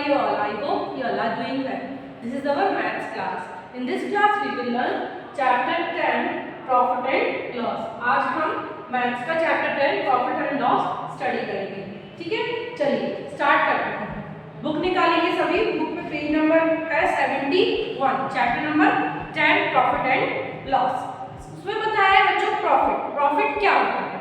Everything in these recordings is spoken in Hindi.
you all? I hope you all are doing well. This is our maths class. In this class we will learn chapter 10 profit and loss. आज हम maths का chapter 10 profit and loss study करेंगे. ठीक है, चलिए start करते हैं. बुक निकालेंगे सभी. बुक में पेज नंबर है 71, chapter number 10 profit and loss. उसमें बताया है बच्चों प्रॉफिट क्या होता है.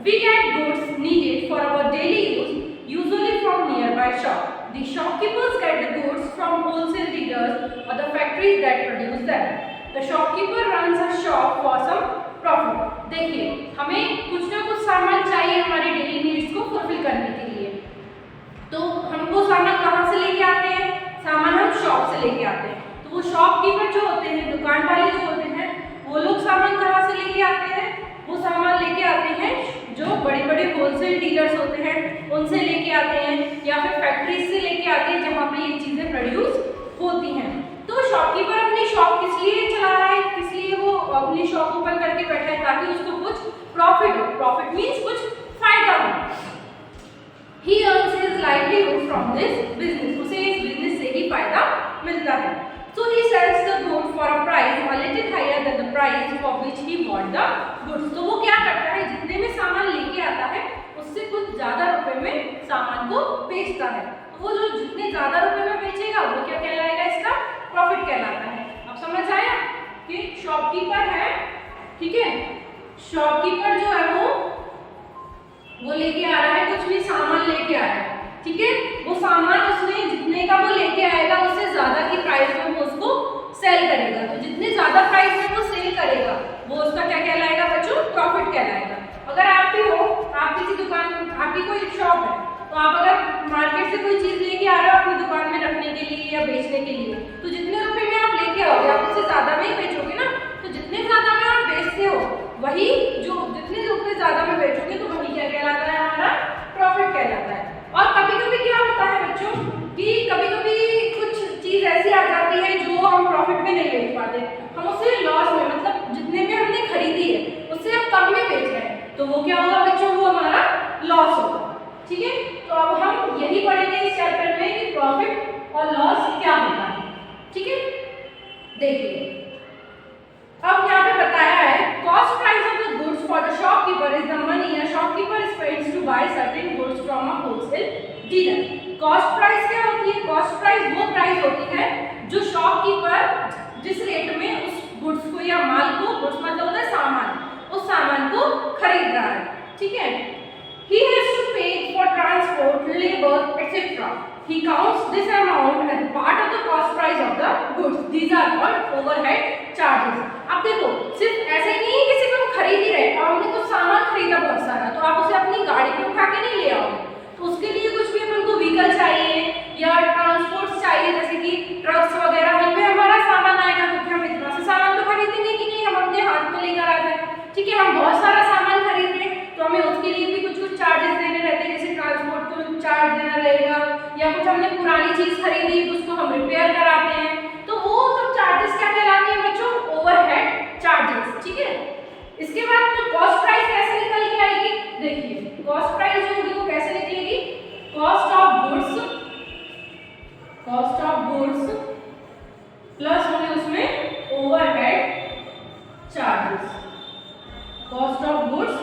We get goods needed for our daily use, usually from nearby shop. The shopkeepers get the goods from wholesale dealers or the factories that produce them. The shopkeeper runs a shop for some profit. देखिए, हमें कुछ ना कुछ सामान चाहिए हमारे डेली नीड्स को फुलफिल करने के लिए. तो हम वो सामान कहाँ से लेके आते हैं? सामान हम शॉप से लेके आते हैं. तो वो शॉपकीपर जो होते हैं, दुकान वाले जो होते हैं, वो लोग सामान कहाँ से लेके आते हैं? वो सामान लेके आते हैं जो बड़े बड़े होलसेल डीलर्स होते हैं उनसे लेके आते हैं, या फिर फैक्ट्रीज से लेके आते हैं जहाँ पे ये चीज़ें प्रोड्यूस होती हैं. तो शॉपकीपर अपनी शॉप किस लिए चला रहा है? किस लिए वो अपनी शॉप ओपन करके बैठा है? ताकि उसको कुछ प्रॉफिट हो. प्रॉफिट मीन्स कुछ फायदा हो. He earns his livelihood from this business. उसे इस बिजनेस से ही फायदा मिलता है. So he sells the goods for a price a little higher than the price for which he bought the goods. तो वो क्या करता है? जितने में सामान लेके आता है उससे कुछ ज़्यादा रुपए में सामान को बेचता है. तो वो जो जितने ज़्यादा रुपए में बेचेगा वो क्या कहलाएगा? इसका प्रॉफिट कहलाता है. अब समझ आया कि शॉपकीपर है, ठीक है, शॉपकीपर जो है वो लेके आ रहा है, कुछ भी सामान लेके आ रहा है, ठीक है. वो सामान उसने जितने का वो लेके आएगा उससे ज्यादा की प्राइस में वो उसको सेल करेगा. तो जितने ज्यादा प्राइस में वो सेल करेगा वो उसका क्या कहलाएगा बच्चों? प्रॉफिट कहलाएगा. अगर आप भी हो, आप किसी दुकान, आपकी कोई शॉप है, तो आप अगर मार्केट से कोई चीज लेके आ रहे हो अपनी दुकान में रखने के लिए या बेचने के लिए, तो जितने रुपए में आप लेके आओगे आप उससे ज्यादा में ही बेचोगे ना. तो जितने ज्यादा में आप बेचते हो वही, जो जितने रुपए ज्यादा में बेचोगे तो वही क्या कहलाता है? हमारा प्रॉफिट कहलाता है. और कभी कभी क्या होता है बच्चों कि कभी कभी कुछ चीज ऐसी आ जाती है जो हम प्रॉफिट में नहीं बेच पाते, हम उसे लॉस में, मतलब जितने में हमने खरीदी है उससे हम कम में बेच रहे हैं, तो वो क्या होगा बच्चों? वो हमारा लॉस होगा. ठीक है, तो अब हम यही पढ़ेंगे इस चैप्टर में कि प्रॉफिट और लॉस क्या होता है. ठीक है, देखिए अब यहाँ पे बताया है cost price of the goods for the shopkeeper is the money a shopkeeper spends to buy certain goods from a wholesale dealer. Cost price क्या होती है? कॉस्ट प्राइस वो प्राइस होती है जो शॉपकीपर जिस रेट में उस गुड्स को या माल को, गुड्स मतलब होता है सामान, उस सामान को खरीद रहा है. ठीक है, he has to pay for transport, labor, etc. He counts this amount as part of the cost price of the goods. These are called overhead charges. अब देखो, सिर्फ ऐसे ही नहीं कि सिर्फ हम खरीद ही रहे, और हमने कुछ सामान खरीदा बहुत सारा, तो आप उसे अपनी गाड़ी पे उठा के नहीं ले आओगे. तो उसके लिए कुछ भी अपन को व्हीकल चाहिए या ट्रांसपोर्ट चाहिए, जैसे कि ट्रक्स वगैरह, इनमें हमारा सामान आएगा, क्योंकि हम इतना सा सामान तो खरीदेंगे कि नहीं हम अपने हाथ में लेकर आ जाए. ठीक है, हम बहुत सारा सामान खरीद रहे हैं तो हमें उसके लिए भी कुछ कुछ चार्जेस देने रहते हैं, जैसे ट्रांसपोर्ट को चार्ज देना रहेगा, या कुछ हमने पुरानी चीज खरीदी तो उसको हम रिपेयर कराते हैं, तो वो सब चार्जेस क्या कहलाते हैं बच्चों? Overhead charges. ठीक है, इसके बाद तो कॉस्ट प्राइस कैसे निकल के आएगी? देखिए कॉस्ट प्राइस जो होगी वो कैसे निकलेगी? कॉस्ट ऑफ गुड्स प्लस होंगे उसमें overhead charges. Cost of goods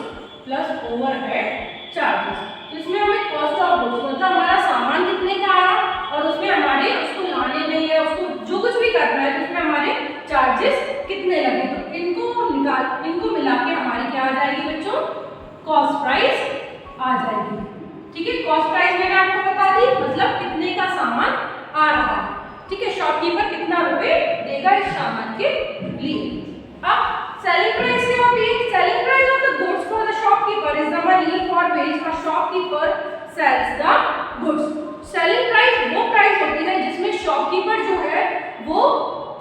plus overhead charges. तो इसमें हमें कॉस्ट ऑफ गुड्स मतलब हमारा सामान कितने का आया और उसमें हमारे उसको लाने में या उसको जो कुछ भी करना है तो उसमें हमारे चार्जेस कितने लगे, तो इनको मिला के हमारी क्या आ जाएगी बच्चों? कॉस्ट प्राइस आ जाएगी. ठीक है, कॉस्ट प्राइस मैंने आपको बता दी, मतलब कितने का सामान आ रहा है. ठीक है, शॉपकीपर कितना रुपए देगा इस सामान के लिए. अब सेलिंग प्राइस क्या होती है? Selling price of the goods for the shopkeeper is the money for which a shopkeeper sells the goods. Selling price वो प्राइस होती है जिसमें शॉपकीपर जो है वो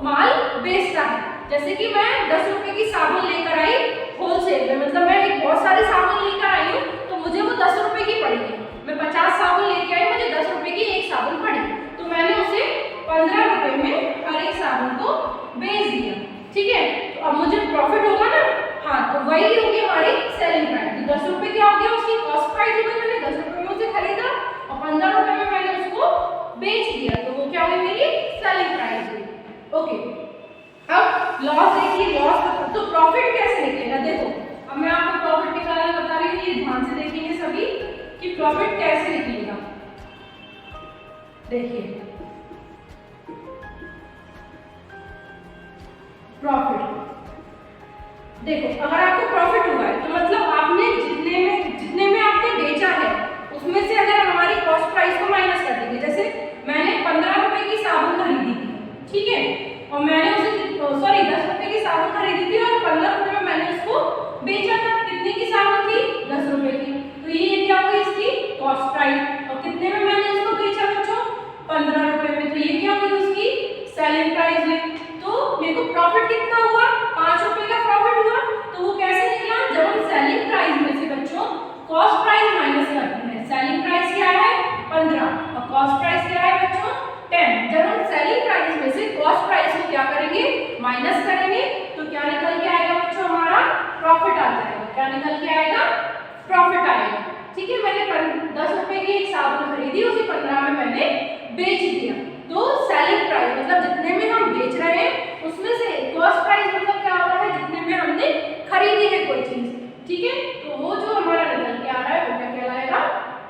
माल बेचता है. जैसे कि मैं 10 रुपए की साबुन लेकर आई होलसेल में, मतलब मैं एक बहुत सारे साबुन लेकर आई हूँ तो मुझे वो 10 रुपए की पड़ी है. मैं 50 साबुन लेके आई, मुझे 10 रुपए की एक साबुन पड़ी, तो मैंने उसे 15 रुपए में हर एक साबुन को बेच दिया. ठीक है, तो अब मुझे प्रॉफिट होगा ना. हाँ, तो वही होगी हमारी सेलिंग प्राइस. 10 रुपए क्या हो गया? उसकी कॉस्ट प्राइस हो गई, मैंने 10 रुपए में उसे खरीदा और 15 रुपए में मैंने उसको बेच दिया, तो वो क्या हुई मेरी सेलिंग प्राइस हुई। ओके, अब लॉस देखिए, लॉस तो प्रॉफिट कैसे निकलेगा, देखो अब मैं आपको प्रॉफिट निकालना बता रही हूँ, ये ध्यान से देखेंगे सभी कि प्रॉफिट कैसे निकलेगा। देखिए प्रॉफिट, देखो अगर आपको प्रॉफिट हुआ है तो मतलब आपने जितने में आपने बेचा है उसमें से अगर हमारी कॉस्ट प्राइस को माइनस कर देंगे, जैसे मैंने 15 रुपए की साबुन खरीदी थी, ठीक है, और मैंने उसे 10 रुपए की साबुन खरीदी थी और 15 रुपए में मैंने उसको बेचा था। कितने की साबुन थी, 10 रुपए की, तो ये क्या हुई इसकी कॉस्ट प्राइस। और कितने में मैंने उसको बेचा बच्चों, 15 रुपए में, तो ये क्या हुई उसकी सेलिंग प्राइस हुई। तो मेरे को प्रॉफिट कितना हुआ, 5 रुपए का प्रॉफिट हुआ। तो वो कैसे निकला, जब हम सेलिंग प्राइस में से बच्चों कॉस्ट प्राइस माइनस करते हैं। सेलिंग प्राइस क्या है 15 और कॉस्ट प्राइस क्या है बच्चों 10। जब हम सेलिंग प्राइस में से कॉस्ट प्राइस को क्या करेंगे, माइनस करेंगे, तो क्या निकल के आएगा बच्चों, हमारा प्रॉफिट आ जाएगा। क्या निकल के आएगा, प्रॉफिट आएगा। ठीक है, मैंने 10 रुपए की एक साबुन खरीदी, उसे 15 में मैंने बेच दिया। तो सेलिंग प्राइस मतलब जितने में हम बेच रहे हैं उसमें से कॉस्ट प्राइस मतलब क्या होता है, जितने में हमने खरीदी है कोई चीज, ठीक है, तो वो जो हमारा निकल के आ रहा है वो क्या कहलाएगा,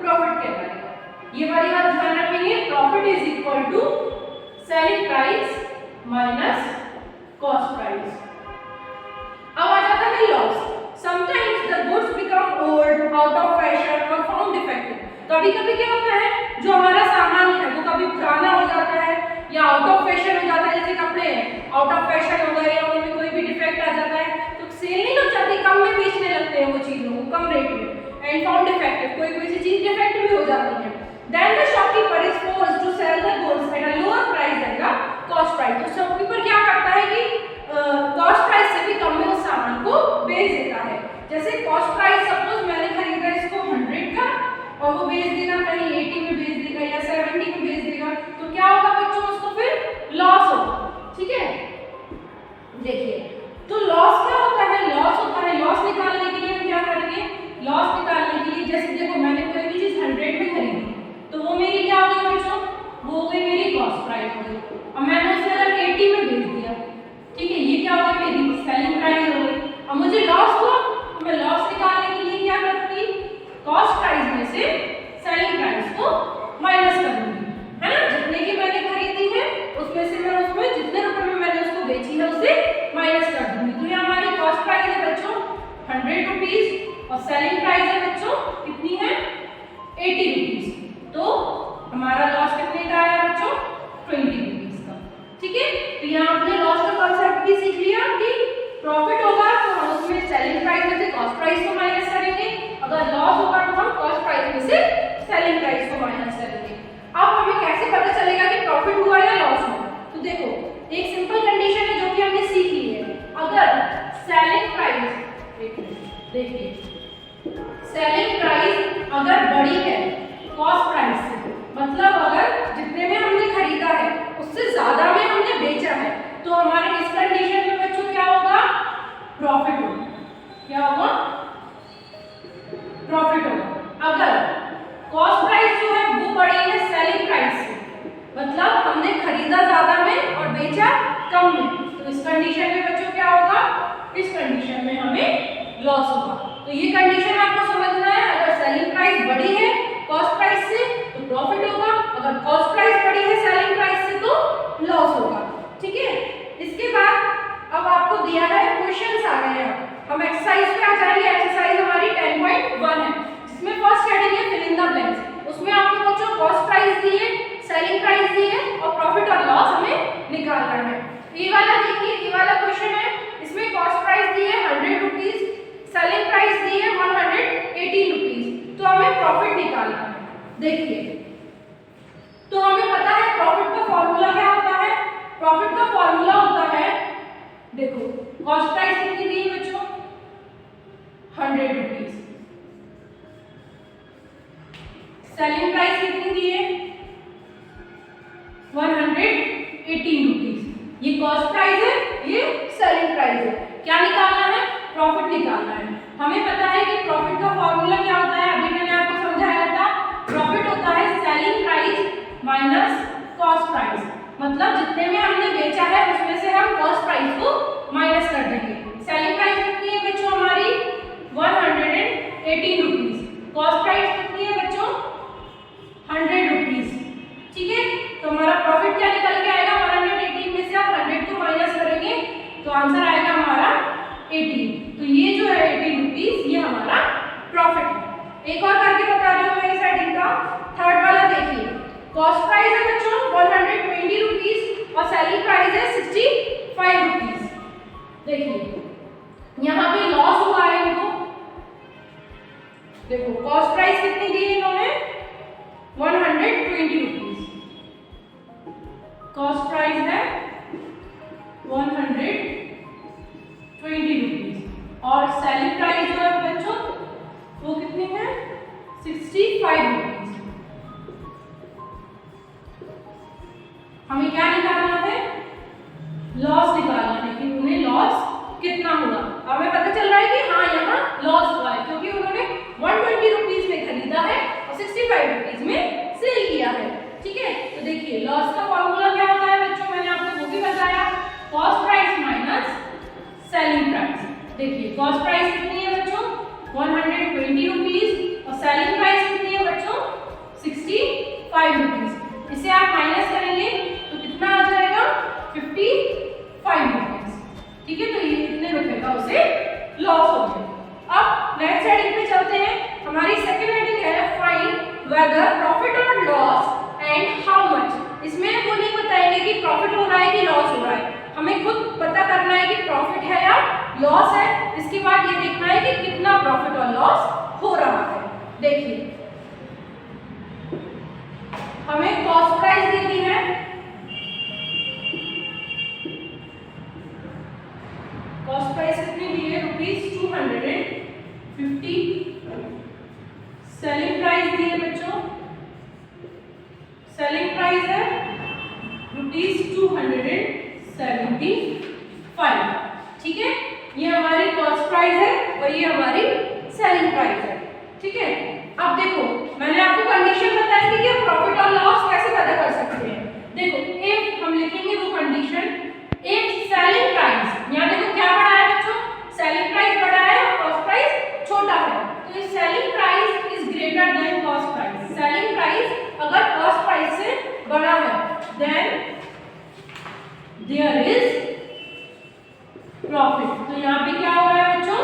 प्रॉफिट कहलाएगा। ये वाली बात ध्यान रखेंगे, profit is equal to selling price minus cost price. अब आ जाता है loss. Sometimes the goods become old, out of fashion और फाउंड डिफेक्टिव। कभी कभी क्या होता है, जो हमारा सामान है वो कभी पुराना हो जाता है या आउट ऑफ फैशन हो जाता है। जैसे कपड़े हैं, आउट ऑफ फैशन हो गए या उनमें कोई भी डिफेक्ट आ जाता है तो सेल नहीं हो जाती, कम में बेचने लगते हैं वो चीजों को, कम रेट में। एंड फाउंड डिफेक्टिव, कोई सी चीज डिफेक्ट भी हो जाती है। Then the shopkeeper is forced to sell the goods at a lower price than the cost price. तो शॉपकीपर क्या करता है कि कॉस्ट प्राइस से भी कम में उस सामान को बेच देता है। जैसे कॉस्ट प्राइस सपोज मैंने खरीदा इसको 100 का और वो बेच देगा कहीं 80 में बेच देगा या 70 में बेच देगा, तो क्या होगा बच्चों, उसको फिर लॉस होगा। ठीक है, देखिए तो लॉस क्या होता है, लॉस होता है, लॉस निकालने के लिए हम क्या करेंगे, लॉस निकालने के लिए जैसे देखो मैंने कोई भी चीज 100 में खरीदी तो वो मेरी क्या हो गई बच्चों, वो हो गई मेरी कॉस्ट प्राइस हो गई। और मैंने उसे अगर 80 में बेच दिया, ठीक है, ये क्या हो गई मेरी सेलिंग प्राइस हो गई। अब मुझे लॉस हुआ तो मैं लॉस निकालने के लिए क्या करूंगी, कॉस्ट प्राइस में से सेलिंग प्राइस को माइनस कर दूंगी, है ना। जितने की मैंने खरीदी है उसमें से मैं उसमें जितने रुपए में मैंने उसको बेची है उसे माइनस कर दूंगी। तो ये हमारी कॉस्ट प्राइस है बच्चों 100 रुपीज और सेलिंग प्राइस है बच्चों कितनी है 80 रुपीज। तो हमारा लॉस कितने का आया बच्चों 20 रुपीज का। ठीक है, तो यहाँ आपने लॉस का कॉन्सेप्ट भी सीख लिया कि प्रॉफिट होगा तो हम उसमें सेलिंग प्राइस में से कॉस्ट प्राइस को माइनस करेंगे, अगर लॉस होगा तो हम कॉस्ट प्राइस में से सेलिंग प्राइस को माइनस करेंगे। अब हमें कैसे पता चलेगा कि प्रॉफिट हुआ या लॉस हुआ, तो देखो एक सिंपल कंडीशन है जो कि हमने सीख ली है। अगर सेलिंग प्राइस देखिए सेलिंग प्राइस अगर बड़ी है कॉस्ट प्राइस से, मतलब अगर जितने में हमने खरीदा है उससे ज्यादा में हमने बेचा है, तो हमारे इस कंडीशन में बच्चों क्या होगा, प्रॉफिट होगा। क्या होगा, प्रॉफिट होगा। अगर कॉस्ट प्राइस जो है वो बड़ी है सेलिंग प्राइस से, मतलब हमने खरीदा ज्यादा में और बेचा कम में, तो इस कंडीशन में बच्चों क्या होगा, इस कंडीशन में हमें लॉस होगा। तो ये कंडीशन आपको समझना है, अगर सेलिंग प्राइस बड़ी है कॉस्ट प्राइस से तो प्रॉफिट होगा, अगर कॉस्ट प्राइस बड़ी है सेलिंग प्राइस से तो लॉस होगा। ठीक है, इसके बाद अब आपको दिया है क्वेश्चंस आ गए हैं, हम एक्सरसाइज पे आ जाएंगे। एक्सरसाइज हमारी 10.1 है जिसमें फर्स्ट हेडिंग है फिल इन द ब्लैंक्स। उसमें आपको बच्चों कॉस्ट प्राइस दी है, सेलिंग प्राइस दी है और प्रॉफिट और लॉस हमें निकालना है। ये वाला देखिए, ये वाला क्वेश्चन है, इसमें कॉस्ट प्राइस दी है 100 रुपीज, सेलिंग प्राइस दी है 118 रुपीज, तो हमें प्रॉफिट निकालना है। देखिए तो हमें पता है प्रॉफिट का फॉर्मूला क्या होता है, प्रॉफिट का फॉर्मूला होता है, देखो कॉस्ट प्राइस कितनी दी है बच्चों 100 रुपीज, सेलिंग प्राइस कितनी दी है 118 रुपीज। ये कॉस्ट प्राइस है, ये सेलिंग प्राइस है। क्या निकालना है, प्रॉफिट निकालना है। हमें पता है कि प्रॉफिट का फॉर्मूला क्या होता है, अभी मैंने आपको समझाया था, प्रॉफिट होता है selling price minus cost price, मतलब जितने में हमने बेचा है उसमें से हम कॉस्ट प्राइस को माइनस कर देंगे। सेलिंग प्राइस कितनी है बच्चों हमारी 118 रुपीज, कॉस्ट प्राइस कितनी है बच्चों 100 रुपीज। ठीक है, तो हमारा प्रॉफिट क्या निकल के आएगा 118 में से आप 100 को माइनस करेंगे तो आंसर आएगा हमारा 18। तो ये जो है 18 रुपीज ये हमारा प्रॉफिट है। एक और करके बता रही हूँ मैं इस हेडिंग का। थर्ड वाला देखिए, कॉस्ट प्राइस है बच्चों 120 रुपीज और सेलिंग प्राइस है 65 रुपीज। देखिए यहाँ पे लॉस हुआ है इनको, देखो कॉस्ट प्राइस कितनी दी है इन्होंने 120 रुपीज, कॉस्ट प्राइस है 120 रुपीज और सेलिंग प्राइस जो है बच्चों वो कितनी है 65 रुपीज। हमें क्या निकालना है लॉस निकालना है कि उन्हें लॉस कितना हुआ। हमें पता चल रहा है कि हाँ यहाँ लॉस हुआ है क्योंकि उन्होंने 120 रुपीज में खरीदा है और 65 रुपीज में सेल किया है। ठीक है, तो देखिए लॉस का फॉर्मूला क्या होता है बच्चों, मैंने आपको वो भी बताया, cost price minus selling price. देखिए कॉस्ट प्राइस कितनी है बच्चों 120 रुपीज और सेलिंग प्राइस कितनी है बच्चों 65 रुपीज। इसे आप माइनस करेंगे तो कितना आ जाएगा 55 रुपीज। ठीक है, तो ये कितने रुपए का उसे लॉस हो गया। अब नेक्स्ट हेडिंग पे चलते हैं। हमारी सेकंड हेडिंग है फाइंड वेदर प्रॉफिट और लॉस एंड हाउ मच। इसमें वो नहीं बताएंगे कि प्रॉफिट हो रहा है कि लॉस हो रहा है, हमें खुद पता करना है कि प्रॉफिट है या लॉस है। इसके बाद ये देखना है कि कितना प्रॉफिट और लॉस हो रहा है। देखिए हमें कॉस्ट प्राइस देनी है, कॉस्ट प्राइस कितनी दी है ₹250। सेलिंग प्राइस दी है बच्चों, सेलिंग प्राइस है ₹275। ठीक है, ये हमारी कॉस्ट प्राइस है और ये हमारी सेलिंग प्राइस है। ठीक है, अब देखो मैंने आपको कंडीशन बताई थी कि प्रॉफिट और लॉस कैसे पता कर सकते हैं। देखो इफ हम लिखेंगे वो कंडीशन, इफ सेलिंग प्राइस, यहाँ देखो क्या बड़ा है बच्चों, सेलिंग प्राइस बड़ा है और कॉस्ट प्राइस छोटा है, तो if selling price is greater than cost price, selling price अगर कॉस्ट प्राइस से बड़ा है देन देयर इज प्रॉफिट। तो यहाँ पे क्या हो रहा है बच्चों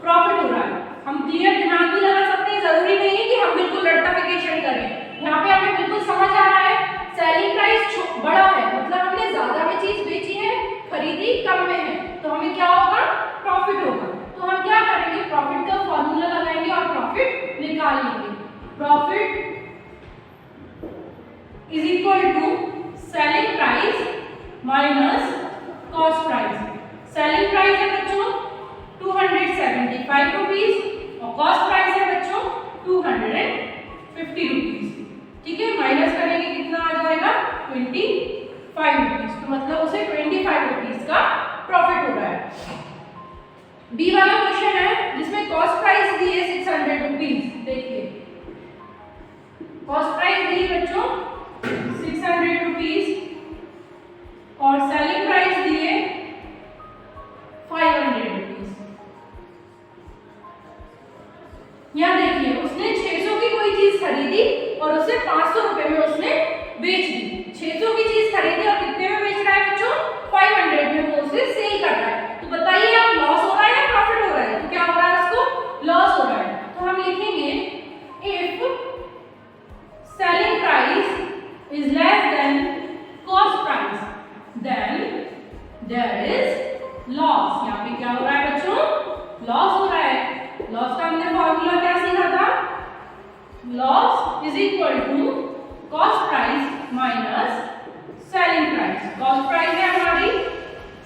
प्रॉफिट हो रहा है। हम क्लियर दिमाग भी लगा सकते हैं, जरूरी नहीं है कि हम बिल्कुल रट्टाफिकेशन करें। यहाँ पे हमें बिल्कुल समझ आ रहा है सेलिंग प्राइस बड़ा है मतलब हमने ज्यादा में चीज बेची है, खरीदी कम में है, तो हमें क्या होगा प्रॉफिट होगा। तो हम क्या करेंगे प्रॉफिट का फॉर्मूला लगाएंगे और प्रॉफिट निकाल लेंगे। Profit is equal to selling price minus cost price. Selling price है बच्चों 275 रुपीज और कॉस्ट प्राइस है बच्चों 250 रुपीज। ठीक है, माइनस करेंगे कितना आ जाएगा 25 रुपीज, तो मतलब उसे 25 रुपीज का प्रॉफिट हो रहा है। बी वाला क्वेश्चन है जिसमें कॉस्ट प्राइस दी है 600 रुपीज। देखिए कॉस्ट प्राइस दी बच्चों 600 रुपीज और सेलिंग प्राइस दी है 500 रुपीज। यहाँ देखिए उसने 600 की कोई चीज खरीदी और उसे 500 रुपए में उसने बेच दी। 600 की चीज खरीदी और कितने में बेच रहा है बच्चों 500 में वो उसे सेल कर रहा है। तो बताइए आप लॉस हो रहा है या प्रॉफिट हो रहा है, तो क्या हो रहा है उसको लॉस हो रहा है। तो हम लिखेंगे if selling price is less than cost price then there is loss. यहाँ पे क्या हो रहा है बच्चों लॉस हो रहा है। लॉस का हमने फॉर्मूला क्या सीखा था, loss is equal to cost price minus selling price. Cost price है हमारी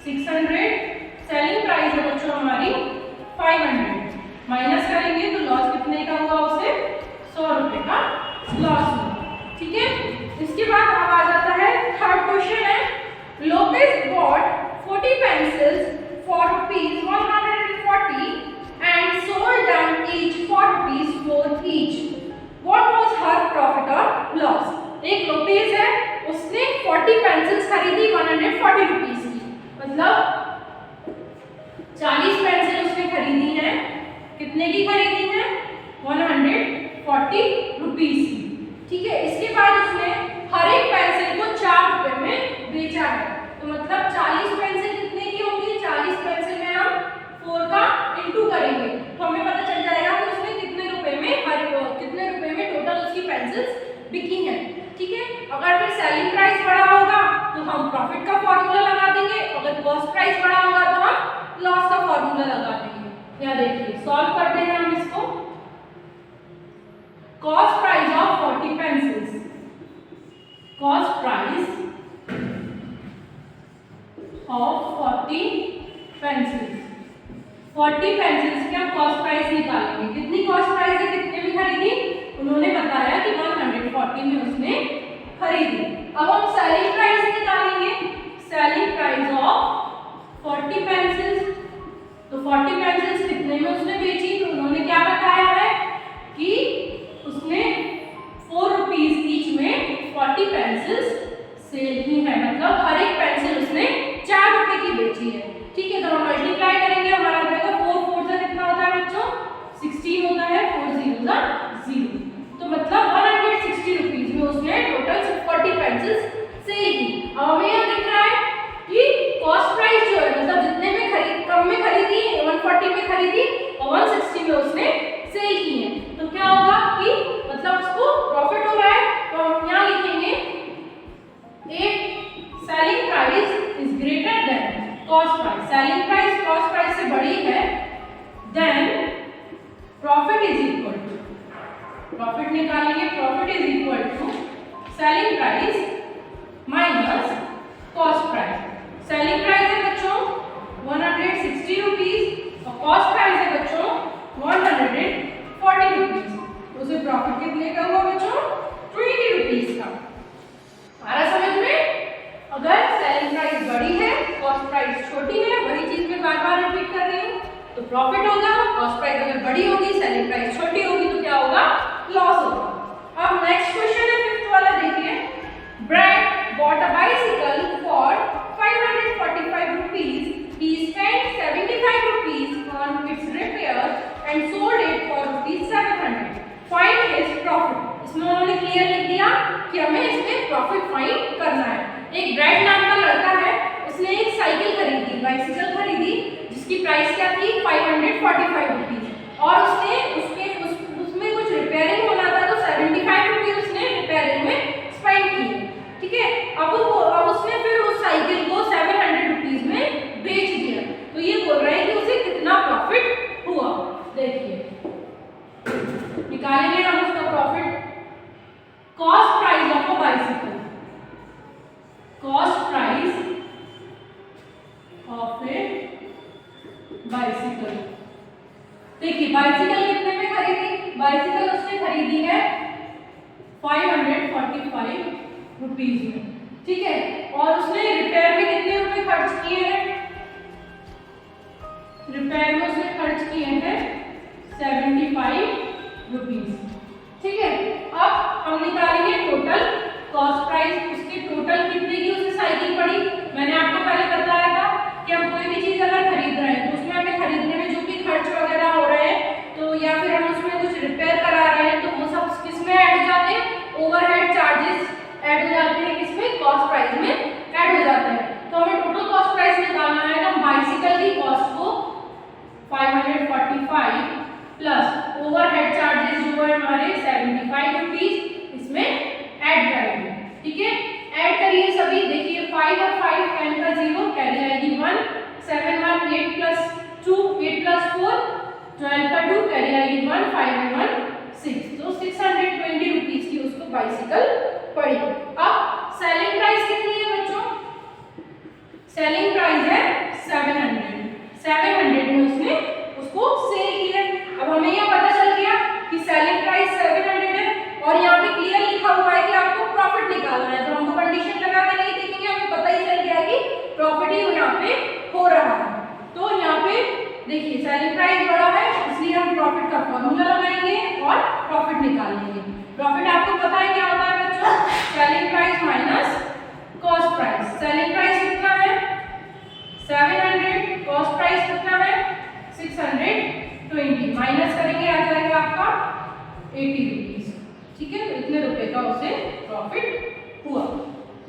600, सेलिंग प्राइस है बच्चों हमारी 500, माइनस करेंगे तो लॉस कितने का हुआ उसे 100 रुपए का लॉस हुआ। ठीक है, इसके बाद अब आ जाता है थर्ड क्वेश्चन है Lopez bot 40 pencils for ₹140 and sold them each for ₹4 each. What was her profit or loss? एक लोपेज है खरीदी 140 रुपीज की, मतलब 40 पेंसिल उसने खरीदी है। कितने की खरीदी है? 140 रुपीज की। ठीक है, इसके बाद उसने हर एक पेंसिल को 4 रुपए में बेचा है। तो मतलब 40 पेंसिल कितने की होंगी? 40 पेंसिल में हम 4 का इंटू करेंगे तो हमें पता चल जाएगा कि उसने कितने रुपए में टोटल उसकी पेंसिल्स बिकी हैं। ठीक है, अगर फिर सेलिंग प्राइस बड़ा होगा तो हम प्रॉफिट का फॉर्मूला लगा देंगे, अगर कॉस्ट प्राइस बड़ा होगा तो हम लॉस का फॉर्मूला लगा देंगे। यहाँ देखिए सॉल्व करते हैं हम इसको। Cost price of 40 pencils, cost price of 40 pencils, 40 pencils की हम कॉस्ट प्राइस निकालेंगे। कितनी कॉस्ट प्राइस है, कितने में खरीदी? उन्होंने बताया कि 140 में उसने खरीदी। अब हम सेलिंग प्राइस निकालेंगे, सेलिंग प्राइस ऑफ 40 पेंसिल्स। तो 40 पेंसिल्स कितने में उसने बेची? तो उन्होंने क्या बताया है कि उसने 4 रुपीज ईच में 40 पेंसिल्स सेल की है, मतलब हर एक पेंसिल उसने 4 रुपए की बेची है। ठीक है, तो हम मल्टीप्लाई करेंगे, हमारा हो जाएगा 4 4 से कितना होता है बच्चों? 16 होता है, 4 0 का 0। तो मतलब 160 रुपीज में उसने टोटल 40 पेंसिल्स सेल की। अब हमें यह दिख रहा है कि कॉस्ट प्राइस जो है, मतलब जितने में कम में खरीदी 140 में खरीदी और 160 में उसने सेल की है, तो क्या होगा कि मतलब उसको प्रॉफिट हो रहा है। तो हम यहाँ लिखेंगे if selling price is greater than cost price, selling price cost price से बड़ी है, then profit is equal to, profit निकालेंगे, profit is equal to selling price minus cost price. Selling price है बच्चों 160 रुपीज और कॉस्ट प्राइस है बच्चों 140 रुपीज। उसे प्रॉफिट कितने का हुआ बच्चों? 20 रुपीज का। आ रहा समझ में? अगर सेलिंग प्राइस बड़ी है, कॉस्ट प्राइस छोटी है, वही चीज मैं बार बार रिपीट कर रही हूँ, तो प्रॉफिट होगा। कॉस्ट प्राइस अगर बड़ी होगी, सेलिंग प्राइस छोटी होगी, तो क्या होगा? लॉस होगा। अब नेक्स्ट क्वेश्चन है 5th वाला, देखिए। Brad bought a bicycle for 545 rupees, he spent 75 rupees on its repair and sold it for rupees 700. Find his profit. इसमें उन्होंने क्लियर लिख दिया कि हमें इसमें प्रॉफिट फाइंड करना है। एक ब्रैड नाम का लड़का है, उसने एक साइकिल खरीदी, बाइसिकल खरीदी, जिसकी प्राइस क्या थी? 545 रुपीज, और उसमें कुछ रिपेयरिंग होना था, तो 75 रुपीज उसने रिपेयरिंग में स्पेंड किए। ठीक है, अब उसने फिर उस साइकिल को 700 रुपीज में बेच दिया। तो ये बोल रहे हैं कि उसे कितना प्रॉफिट हुआ। देखिए निकालेंगे हम उसका profit. Cost price of a bicycle, cost price of A bicycle. देखिए बाइसिकल कितने में खरीदी? बाइसिकल उसने खरीदी है 545 रुपीज में। ठीक है, और उसने रिपेयर में कितने रुपए खर्च किए हैं? रिपेयर में उसने खर्च किए हैं 75 रुपीज। ठीक है, अब हम निकालेंगे टोटल कॉस्ट प्राइस। उसकी टोटल कितने की उसे साइकिल पड़ी? मैंने आपको पहले बताया था कि हम कोई भी चीज अगर खरीद रहे हैं तो उसमें हमें खरीदने में जो भी खर्च वगैरह हो रहे हैं, तो या फिर हम उसमें कुछ रिपेयर करा रहे हैं, तो वो सब किस में ऐड हो जाते हैं? ओवरहेड चार्जेस ऐड हो जाते हैं, किसमें? कॉस्ट प्राइस में ऐड हो जाते हैं। तो हमें टोटल कॉस्ट प्राइस निकालना है, तो बाइसिकल की कॉस्ट को 545 प्लस ओवरहेड चार्जेस जो है हमारे 75 रुपीज, इसमें ऐड करेंगे। ठीक है, ऐड करिए सभी। देखिए 5 और 5 10 का 0, कैरी आएगी 1, 7 1 8 प्लस 2 8 प्लस 4 12 का 2, कैरी आएगी 1, 5 और 1 6, तो 620 रुपीज की उसको बाइसिकल पड़ी। अब सेलिंग प्राइस कितनी है बच्चों? सेलिंग प्राइस है 700 में उसने उसको सेल किया। अब हमें यह पता चल गया कि सेलिंग प्राइस 700 है, और यहाँ पे क्लियर लिखा हुआ है कि आपको प्रॉफिट निकालना है, तो हमको कंडीशन लगा के नहीं देखेंगे, हमें पता ही चल गया कि प्रॉफिट ही यहाँ पे हो रहा है। तो यहाँ पे देखिए सेलिंग प्राइस बड़ा है, इसलिए हम प्रॉफिट का फॉर्मूला लगाएंगे और प्रॉफिट निकालेंगे। प्रॉफिट आपको पता है क्या होता है बच्चों? Selling price minus cost price. 620 minus करेंगे आ जाएगा आपका 80 रुपीज। ठीक है, तो इतने रुपए का उसे प्रॉफिट हुआ।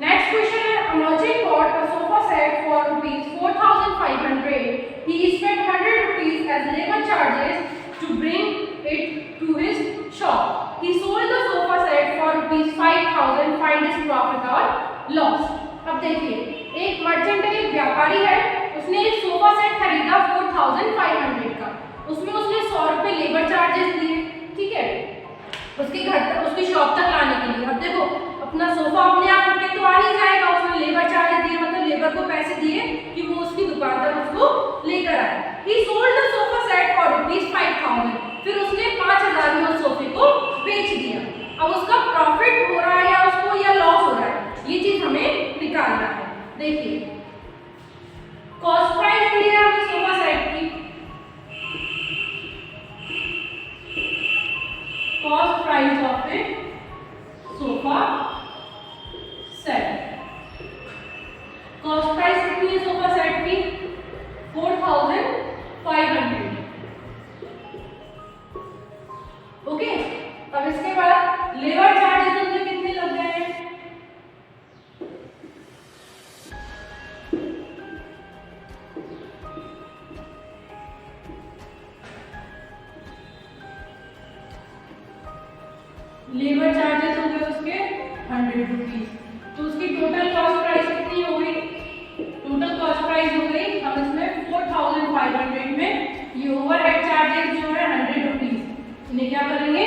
नेक्स्ट क्वेश्चन है, a merchant bought a sofa set for rupees 4500. He spent 100 rupees as labor charges to bring it to his shop. He sold the sofa set for rupees 5000. Find his profit or loss. अब देखिए, एक मर्चेंट है, एक व्यापारी है, उसने एक सोफा सेट खरीदा 4500 का, उसमें उसने 100 रुपए लेबर चार्जेस दिए। ठीक है, उसके घर तक, उसकी शॉप तक लाने के लिए। अब देखो, अपना सोफा अपने आप उठ के तो आ नहीं जाएगा, उसने लेबर चार्ज दिए, मतलब लेबर को पैसे दिए कि वो उसकी दुकान तक उसको लेकर आए। He sold the sofa set for rupees 5000. फिर उसने 5000 में उस सोफे को बेच दिया। अब उसका प्रॉफिट हो रहा है या उसको या लॉस हो रहा है, ये चीज हमें निकालना है। देखिए, कॉस्ट प्राइस दी है हमें सोफा सेट की, cost price of A sofa set. Cost price कितनी है सोफा सेट की? 4500। ओके, अब इसके बाद लेबर चार्जेस उनके कितने लग गए हैं? लेबर चार्जेस हो गए उसके 100 रुपीज। तो उसकी टोटल कॉस्ट प्राइस कितनी हो गई? टोटल कॉस्ट प्राइस हो गई, हम इसमें 4500 में ये ओवरहेड चार्जेस जो है 100 रुपीज, इन्हें क्या करेंगे?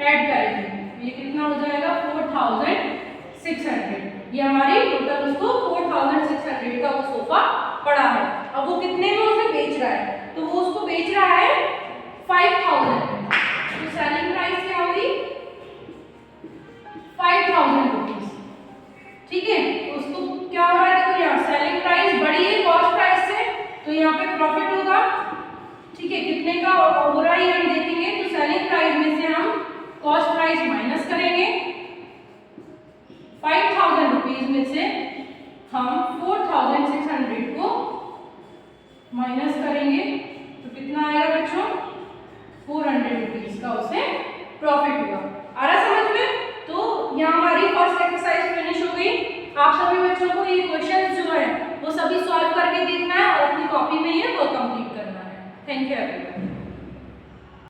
ऐड करेंगे। ये कितना हो जाएगा? 4600। ये हमारी टोटल उसको 4600 का वो सोफा पड़ा है। अब वो कितने में उसे बेच रहा है? तो वो उसको बेच रहा है 5000 में। तो सेलिंग प्राइस क्या होगी? 5000 रुपीज। ठीक है, तो उसको क्या हो रहा है? देखो, यहाँ सेलिंग प्राइस बड़ी है कॉस्ट प्राइस से, तो यहाँ पे प्रॉफिट होगा। ठीक है, कितने का हो रहा है हम देखेंगे। तो सेलिंग प्राइस में से हम कॉस्ट प्राइस माइनस करेंगे, 5000 रुपीज में से हम 4600 को माइनस करेंगे, तो कितना आएगा बच्चों? 400 रुपीज का उसे प्रॉफिट हुआ। आ रहा समझ में? तो यहाँ हमारी फर्स्ट एक्सरसाइज फिनिश हो गई। आप सभी बच्चों को ये क्वेश्चंस जो है वो सभी सॉल्व करके देखना है और अपनी कॉपी में ये वो कंप्लीट करना है। Thank you everyone.